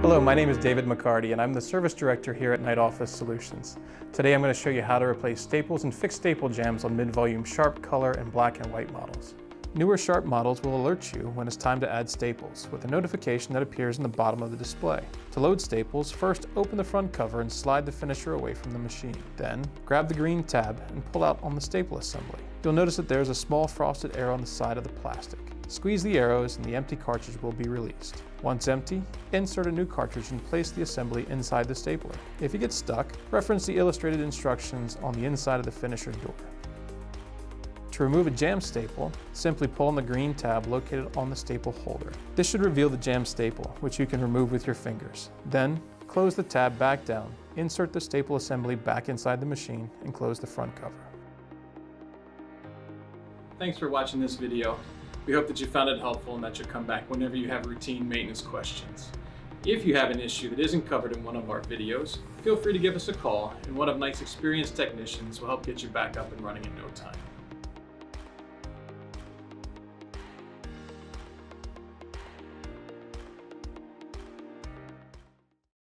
Hello, my name is David McCarty and I'm the Service Director here at Night Office Solutions. Today I'm going to show you how to replace staples and fixed staple jams on mid-volume Sharp color and black and white models. Newer Sharp models will alert you when it's time to add staples with a notification that appears in the bottom of the display. To load staples, first open the front cover and slide the finisher away from the machine. Then, grab the green tab and pull out on the staple assembly. You'll notice that there's a small frosted arrow on the side of the plastic. Squeeze the arrows and the empty cartridge will be released. Once empty, insert a new cartridge and place the assembly inside the stapler. If you get stuck, reference the illustrated instructions on the inside of the finisher door. To remove a jam staple, simply pull on the green tab located on the staple holder. This should reveal the jam staple, which you can remove with your fingers. Then, close the tab back down, insert the staple assembly back inside the machine, and close the front cover. Thanks for watching this video. We hope that you found it helpful and that you'll come back whenever you have routine maintenance questions. If you have an issue that isn't covered in one of our videos, feel free to give us a call and one of Night's experienced technicians will help get you back up and running in no time.